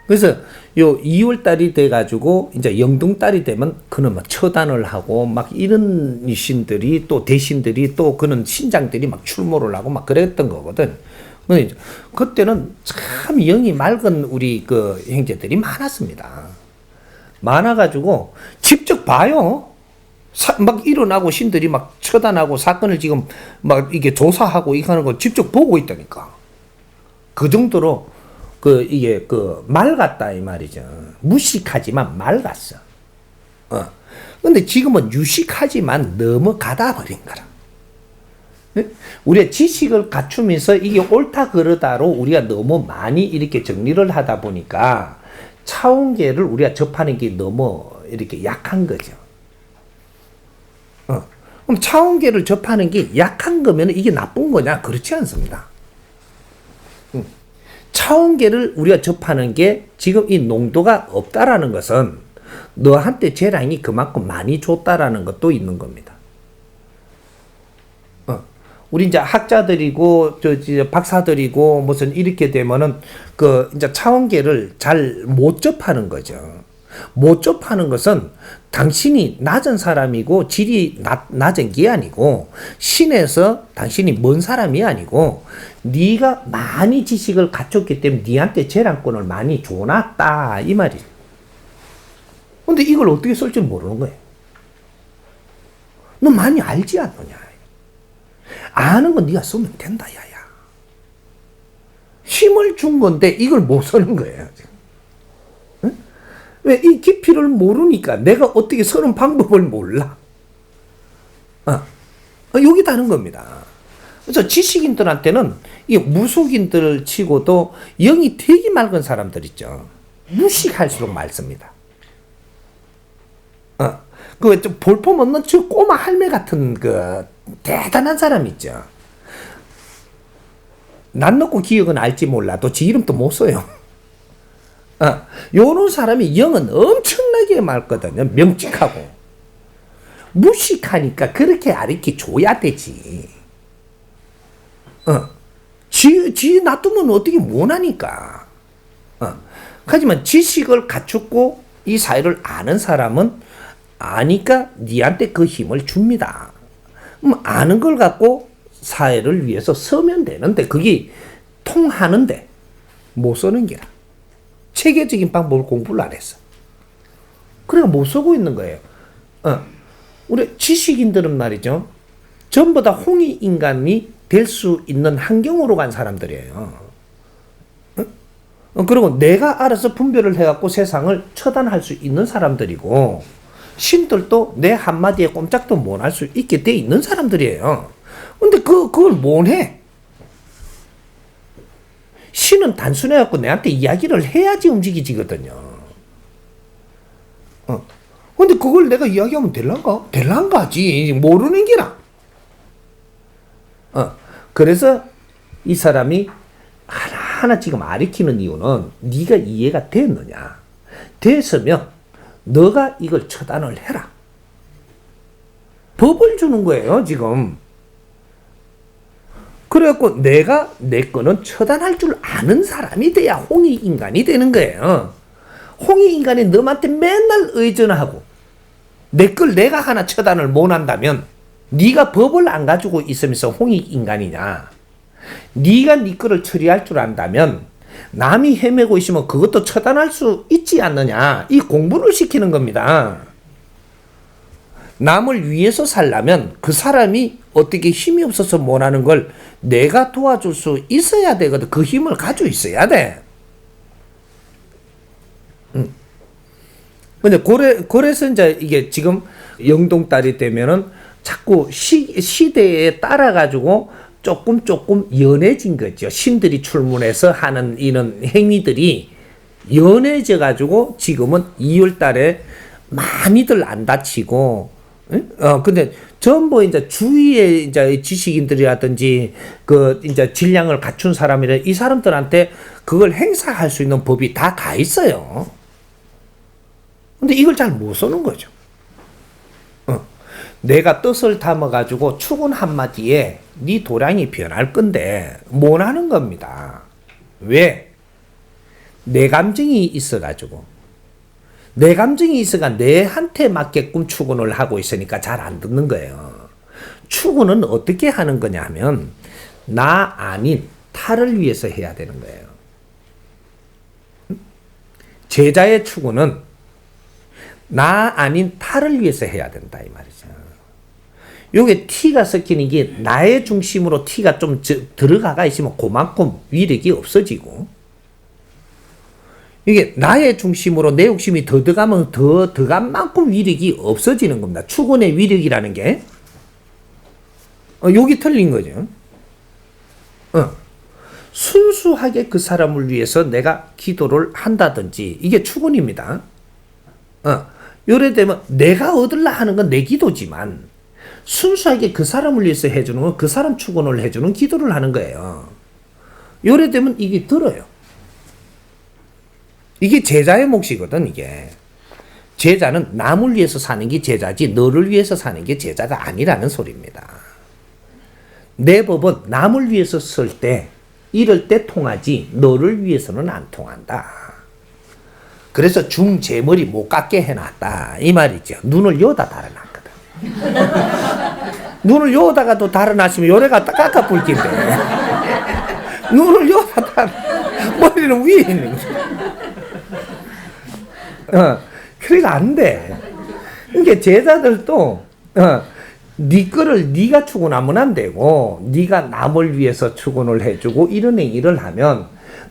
그래서 요 2월 달이 돼가지고 이제 영동달이 되면 그는 막 처단을 하고 막 이런 신들이 또 대신들이 또 그는 신장들이 막 출몰을 하고 막 그랬던 거거든. 근데 그때는 참 영이 맑은 우리 그 형제들이 많았습니다. 많아가지고 직접 봐요. 막 일어나고 신들이 막 처단하고 사건을 지금 막 이게 조사하고 이거 하는 걸 직접 보고 있다니까. 그 정도로 이게 맑았다 이 말이죠. 무식하지만 맑았어. 근데 지금은 유식하지만 너무 가다 버린 거라. 네? 우리가 지식을 갖추면서 이게 옳다 그르다로 우리가 너무 많이 이렇게 정리를 하다 보니까 차원계를 우리가 접하는 게 너무 이렇게 약한 거죠. 그럼 차원계를 접하는 게 약한 거면 이게 나쁜 거냐? 그렇지 않습니다. 차원계를 우리가 접하는 게 지금 이 농도가 없다라는 것은 너한테 재량이 그만큼 많이 줬다라는 것도 있는 겁니다. 우리 이제 학자들이고 박사들이고 무슨 이렇게 되면은 이제 차원계를 잘 못 접하는 거죠. 못 접하는 것은 당신이 낮은 사람이고 질이 낮은 게 아니고 신에서 당신이 먼 사람이 아니고 네가 많이 지식을 갖췄기 때문에 네한테 재량권을 많이 줘놨다 이 말이죠. 근데 이걸 어떻게 쓸 줄 모르는 거예요. 너 많이 알지 않느냐. 아는 건 네가 쓰면 된다 야야. 힘을 준 건데 이걸 못 쓰는 거예요. 응? 왜? 이 깊이를 모르니까 내가 어떻게 쓰는 방법을 몰라. 여기 다른 겁니다. 그래서 지식인들한테는 이 무속인들 치고도 영이 되게 맑은 사람들 있죠. 무식할수록 맑습니다. 좀 볼품없는 저 꼬마 할매 같은 대단한 사람 있죠. 난 놓고 기억은 알지 몰라도 지 이름도 못 써요. 요런 사람이 영은 엄청나게 맑거든요. 명직하고. 무식하니까 그렇게 가르쳐 줘야 되지. 지 놔두면 어떻게 못하니까. 하지만 지식을 갖추고 이 사회를 아는 사람은 아니까 니한테 그 힘을 줍니다. 아는 걸 갖고 사회를 위해서 서면 되는데 그게 통하는데 못 쓰는 게라. 체계적인 방법을 공부를 안 했어. 그러니까 못 쓰고 있는 거예요. 우리 지식인들은 말이죠. 전부 다 홍익인간이 될 수 있는 환경으로 간 사람들이에요. 그리고 내가 알아서 분별을 해갖고 세상을 처단할 수 있는 사람들이고 신들도 내 한마디에 꼼짝도 못 할 수 있게 돼 있는 사람들이에요. 근데 그걸 못 해. 신은 단순해갖고 내한테 이야기를 해야지 움직이지거든요. 근데 그걸 내가 이야기하면 될란가? 될란가지. 모르는 게라. 그래서 이 사람이 하나하나 지금 가르치는 이유는 네가 이해가 됐느냐. 됐으면 너가 이걸 처단을 해라. 법을 주는 거예요, 지금. 그래갖고 내가 내 거는 처단할 줄 아는 사람이 돼야 홍익인간이 되는 거예요. 홍익인간이 너한테 맨날 의존하고 내 걸 내가 하나 처단을 못 한다면 네가 법을 안 가지고 있으면서 홍익인간이냐. 네가 네 거를 처리할 줄 안다면 남이 헤매고 있으면 그것도 처단할 수 있지 않느냐. 이 공부를 시키는 겁니다. 남을 위해서 살려면 그 사람이 어떻게 힘이 없어서 못하는 걸 내가 도와줄 수 있어야 되거든. 그 힘을 가지고 있어야 돼. 근데 그래서 이제 이게 지금 영동달이 되면은 자꾸 시대에 따라가지고 조금 연해진 거죠. 신들이 출문해서 하는 이런 행위들이 연해져 가지고 지금은 2월 달에 많이들 안 다치고, 근데 전부 이제 주위에 이제 지식인들이라든지 이제 질량을 갖춘 사람이라 이 사람들한테 그걸 행사할 수 있는 법이 다 있어요. 근데 이걸 잘 못 쓰는 거죠. 내가 뜻을 담아가지고 축은 한마디에 네 도량이 변할 건데 못 하는 겁니다. 왜? 내 감정이 있어가지고 내 감정이 있어가 내한테 맞게끔 추구를 하고 있으니까 잘 안 듣는 거예요. 추구는 어떻게 하는 거냐 하면 나 아닌 타를 위해서 해야 되는 거예요. 제자의 추구는 나 아닌 타를 위해서 해야 된다 이 말이죠. 요게 T가 섞이는 게 나의 중심으로 T가 좀 들어가가 있으면 그만큼 위력이 없어지고, 이게 나의 중심으로 내 욕심이 더 들어가면 더 들어간 만큼 위력이 없어지는 겁니다. 추구의 위력이라는 게 여기 틀린 거죠. 순수하게 그 사람을 위해서 내가 기도를 한다든지 이게 추구입니다. 요래 되면 내가 얻으려 하는 건 내 기도지만 순수하게 그 사람을 위해서 해주는 건 그 사람 추구를 해주는 기도를 하는 거예요. 요래 되면 이게 들어요. 이게 제자의 몫이거든. 이게 제자는 남을 위해서 사는 게 제자지 너를 위해서 사는 게 제자가 아니라는 소리입니다. 내 법은 남을 위해서 쓸 때 이럴 때 통하지 너를 위해서는 안 통한다. 그래서 중재머리 못 깎게 해놨다 이 말이죠. 눈을 여기다 달아놨거든. 눈을 여기다가도 달아놨으면 요래가 깎아 불긴데 눈을 여기다 달아 머리는 위에 있는 거죠. 그러니까 안 돼. 그러니까 제자들도 네 거를 네가 추구하면 안 되고 네가 남을 위해서 추구를 해주고 이런 행위를 하면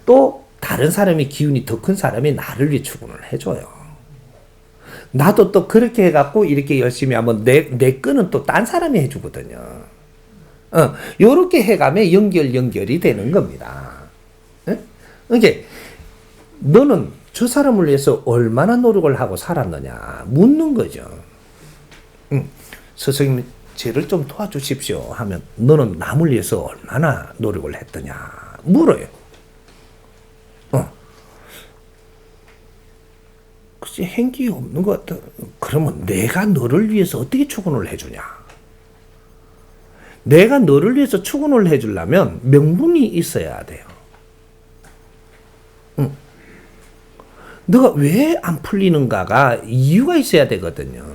또 다른 사람의 기운이 더 큰 사람이 나를 위해 추구를 해줘요. 나도 또 그렇게 해갖고 이렇게 열심히 하면 내 거는 또 딴 사람이 해주거든요. 요렇게 해가면 연결이 되는 겁니다. 이게 너는 저 사람을 위해서 얼마나 노력을 하고 살았느냐 묻는 거죠. 스승님 저를 좀 도와주십시오 하면 너는 남을 위해서 얼마나 노력을 했더냐 물어요. 글쎄 행기 없는 것 같아. 그러면 내가 너를 위해서 어떻게 추구를 해주냐. 내가 너를 위해서 추구를 해주려면 명분이 있어야 돼요. 너가 왜 안 풀리는가가 이유가 있어야 되거든요.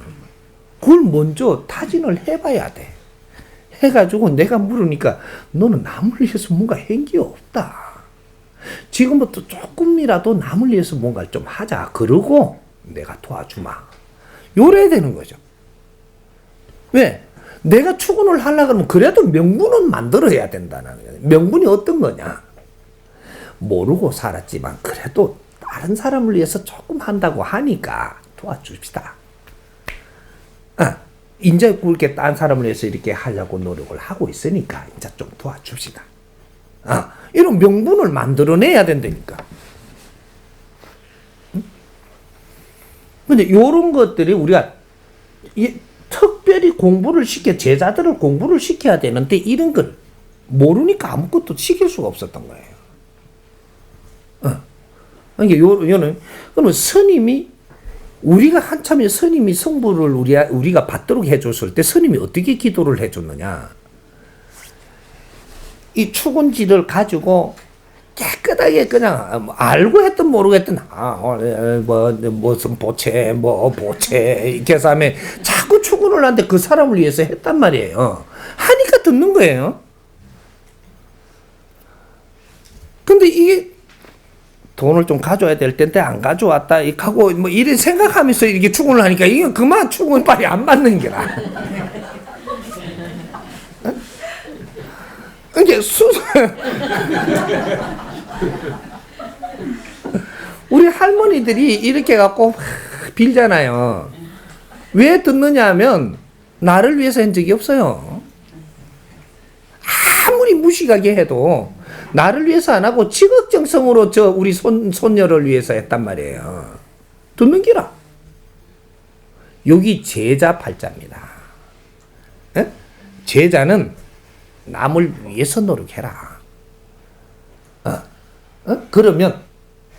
그걸 먼저 타진을 해봐야 돼. 해가지고 내가 물으니까 너는 남을 위해서 뭔가 행기 없다. 지금부터 조금이라도 남을 위해서 뭔가를 좀 하자. 그러고 내가 도와주마. 요래야 되는 거죠. 왜? 내가 추구를 하려고 그러면 그래도 명분은 만들어야 된다는 거예요. 명분이 어떤 거냐? 모르고 살았지만 그래도 다른 사람을 위해서 조금 한다고 하니까 도와줍시다. 이제 그렇게 딴 사람을 위해서 이렇게 하려고 노력을 하고 있으니까 이제 좀 도와줍시다. 이런 명분을 만들어내야 된다니까. 근데 이런 것들이 우리가 특별히 제자들을 공부를 시켜야 되는데 이런 걸 모르니까 아무것도 시킬 수가 없었던 거예요. 그러니까 요는 그러면 스님이 우리가 한참에 스님이 성부를 우리가 받도록 해줬을 때 스님이 어떻게 기도를 해줬느냐? 이 축은지를 가지고 깨끗하게 그냥 알고 했든 모르고 했든 무슨 보채 이렇게 해서 하면 자꾸 축은을 하는데 그 사람을 위해서 했단 말이에요. 하니까 듣는 거예요. 근데 이게 돈을 좀 가져야 될 텐데 안 가져왔다 하고 뭐 이런 생각하면서 이렇게 축은을 하니까 이게 그만 축은 빨리 안 받는 게라. 이게 우리 할머니들이 이렇게 갖고 빌잖아요. 왜 듣느냐 하면 나를 위해서 한 적이 없어요. 아무리 무식하게 해도 나를 위해서 안 하고 지극정성으로 우리 손녀를 위해서 했단 말이에요. 듣는 기라. 여기 제자 팔자입니다. 에? 제자는 남을 위해서 노력해라. 그러면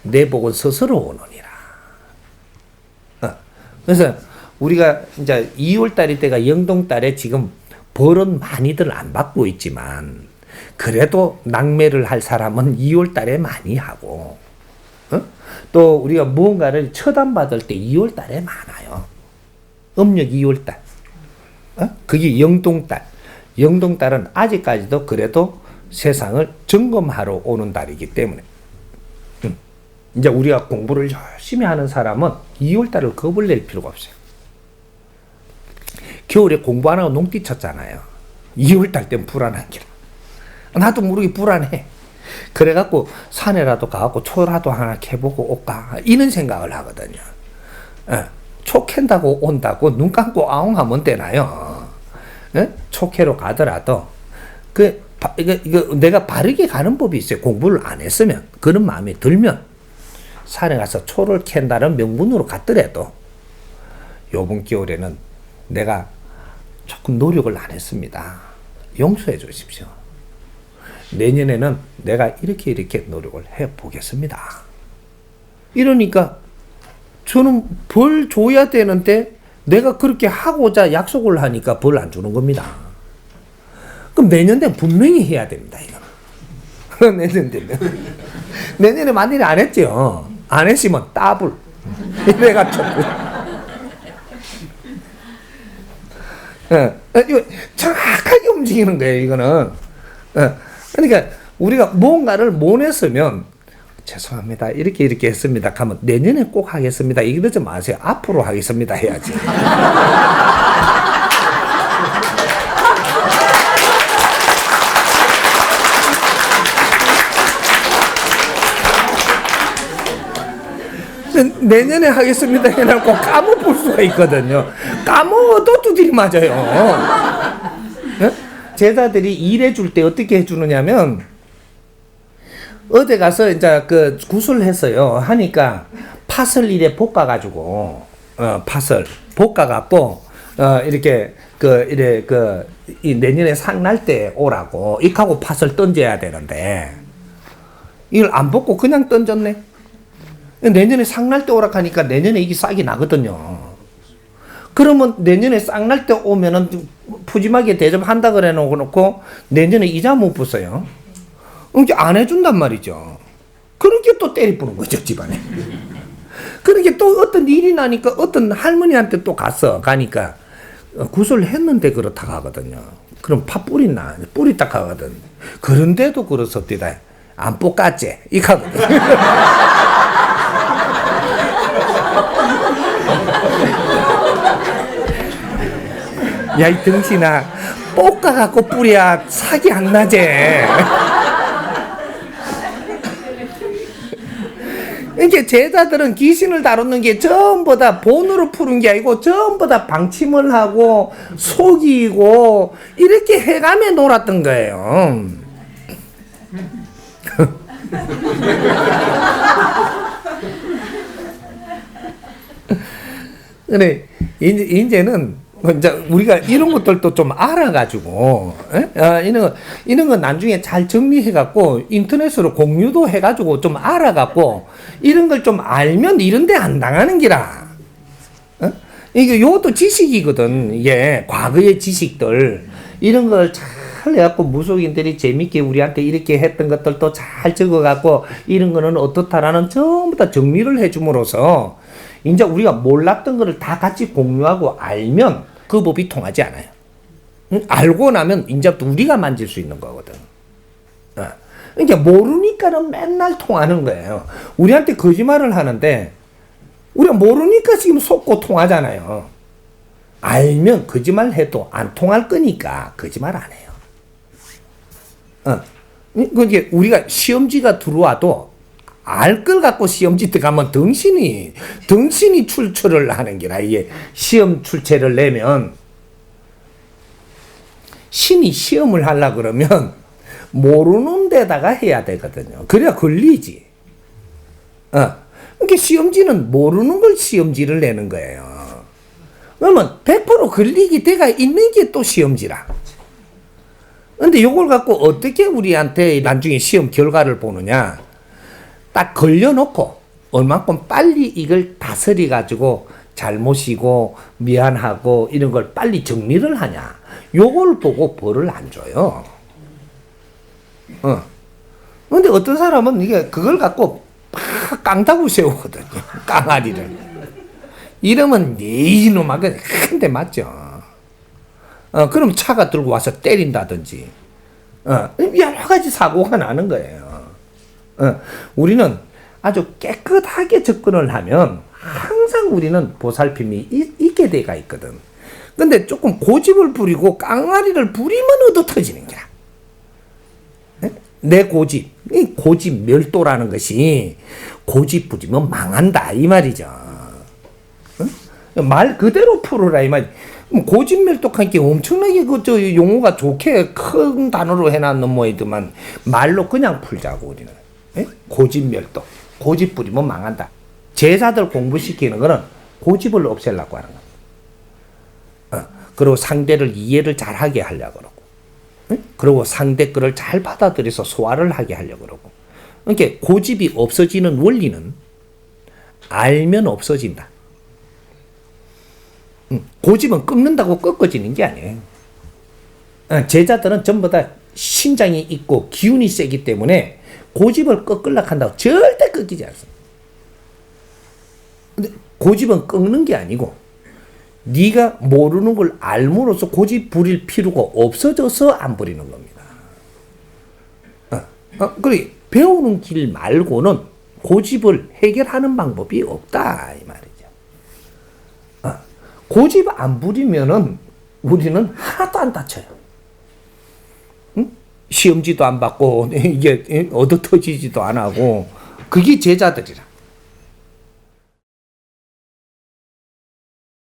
내 복은 스스로 오느니라. 그래서 우리가 이제 2월달이 때가 영동달에 지금 벌은 많이들 안 받고 있지만 그래도 낙매를 할 사람은 2월달에 많이 하고 어? 또 우리가 무언가를 처단받을 때 2월 달에 많아요. 음력 2월 달. 그게 영동달. 영동달은 아직까지도 그래도 세상을 점검하러 오는 달이기 때문에 이제 우리가 공부를 열심히 하는 사람은 2월 달을 겁을 낼 필요가 없어요. 겨울에 공부 안 하고 농띠 쳤잖아요. 2월 달 때는 불안한 길. 나도 모르게 불안해. 그래갖고 산에라도 가갖고 초라도 하나 캐보고 올까 이런 생각을 하거든요. 초 캔다고 온다고 눈 감고 아웅하면 되나요? 초캐로 가더라도 이거 내가 바르게 가는 법이 있어요. 공부를 안 했으면 그런 마음이 들면 산에 가서 초를 캔다는 명분으로 갔더라도 요번 겨울에는 내가 조금 노력을 안 했습니다. 용서해 주십시오. 내년에는 내가 이렇게 노력을 해보겠습니다. 이러니까 저는 벌 줘야 되는데 내가 그렇게 하고자 약속을 하니까 벌 안 주는 겁니다. 그럼 내년 되면 분명히 해야 됩니다. 이거는. 내년 되면. 내년에 만일에 안 했죠. 안 했으면 따블. 내가 쳤고. 이거 정확하게 움직이는 거예요, 이거는. 그러니까 우리가 뭔가를 못 했으면 죄송합니다. 이렇게 했습니다. 하면 내년에 꼭 하겠습니다. 이러지 마세요. 앞으로 하겠습니다. 해야지. 내년에 하겠습니다. 해놓고 까먹을 수가 있거든요. 까먹어도 두들이 맞아요. 제자들이 일해줄 때 어떻게 해주느냐면 어디 가서 이제 그 구슬했어요. 하니까 팥을 이래 볶아가지고 팥을 볶아갖고 이렇게 이 내년에 상 날 때 오라고 익하고 팥을 던져야 되는데 이걸 안 볶고 그냥 던졌네. 내년에 상 날 때 오라 하니까 내년에 이게 싹이 나거든요. 그러면 내년에 싹 날 때 오면은 푸짐하게 대접한다 그래 놓고 내년에 이자 못 붙어요. 이게 안 해준단 말이죠. 그렇게 또 때리 부는 거죠, 집안에. 그렇게 또 어떤 일이 나니까 어떤 할머니한테 또 가니까 구슬 했는데 그렇다고 하거든요. 그럼 팥 뿌리 딱 하거든. 그런데도 그렇습니다. 안 볶았지? 이 하거든. 야, 이 등신아, 볶아갖고 뿌려야 사기 안 나지. 이렇게 제자들은 귀신을 다루는 게 전부 다 본으로 푸는 게 아니고 전부 다 방침을 하고 속이고 이렇게 해가며 놀았던 거예요. 그래, 이제는 이제 우리가 이런 것들도 좀 알아가지고, 이런 거 나중에 잘 정리해갖고, 인터넷으로 공유도 해가지고 좀 알아갖고, 이런 걸 좀 알면 이런 데 안 당하는 기라. 이게 요것도 지식이거든. 이게 과거의 지식들. 이런 걸 잘 해갖고 무속인들이 재밌게 우리한테 이렇게 했던 것들도 잘 적어갖고, 이런 거는 어떻다라는 전부 다 정리를 해줌으로써, 이제 우리가 몰랐던 거를 다 같이 공유하고 알면 그 법이 통하지 않아요. 알고 나면 이제 우리가 만질 수 있는 거거든. 그러니까 모르니까는 맨날 통하는 거예요. 우리한테 거짓말을 하는데 우리가 모르니까 지금 속고 통하잖아요. 알면 거짓말 해도 안 통할 거니까 거짓말 안 해요. 그게 우리가 시험지가 들어와도 알 걸 갖고 시험지 들어가면 등신이 출처를 하는 게라. 이게 시험 출제를 내면 신이 시험을 하려 그러면 모르는 데다가 해야 되거든요. 그래야 걸리지. 그러니까 시험지는 모르는 걸 시험지를 내는 거예요. 그러면 100% 걸리기 대가 있는 게 또 시험지라. 근데 요걸 갖고 어떻게 우리한테 나중에 시험 결과를 보느냐. 딱 걸려놓고 얼마큼 빨리 이걸 다스리 가지고 잘못이고 미안하고 이런 걸 빨리 정리를 하냐. 요걸 보고 벌을 안 줘요. 근데 어떤 사람은 이게 그걸 갖고 막 깡다구 세우거든요. 깡아리를. 이러면 네 이놈하게 한 대 맞죠. 그럼 차가 들고 와서 때린다든지. 여러 가지 사고가 나는 거예요. 우리는 아주 깨끗하게 접근을 하면 항상 우리는 보살핌이 있게 돼가 있거든. 근데 조금 고집을 부리고 깡아리를 부리면 얻어 터지는 거야. 내 고집, 이 고집 멸도라는 것이 고집 부리면 망한다 이 말이죠. 말 그대로 풀어라 이 말. 고집 멸도한 게 엄청나게 저 용어가 좋게 큰 단어로 해놨는 모이더만 말로 그냥 풀자고 우리는. 고집 멸도, 고집 부리면 망한다. 제자들 공부시키는 거는 고집을 없애려고 하는 거야. 그리고 상대를 이해를 잘하게 하려고 그러고. 그리고 상대 거를 잘 받아들여서 소화를 하게 하려고 그러고. 그러니까 고집이 없어지는 원리는 알면 없어진다. 고집은 꺾는다고 꺾어지는 게 아니에요. 제자들은 전부 다 신장이 있고 기운이 세기 때문에 고집을 꺾으려고 한다고 절대 꺾이지 않습니다. 근데 고집은 꺾는 게 아니고 네가 모르는 걸 알므로써 고집 부릴 필요가 없어져서 안 부리는 겁니다. 그래 배우는 길 말고는 고집을 해결하는 방법이 없다 이 말이죠. 고집 안 부리면은 우리는 하나도 안 다쳐요. 시험지도 안 받고 이게 얻어 터지지도 안 하고 그게 제자들이라.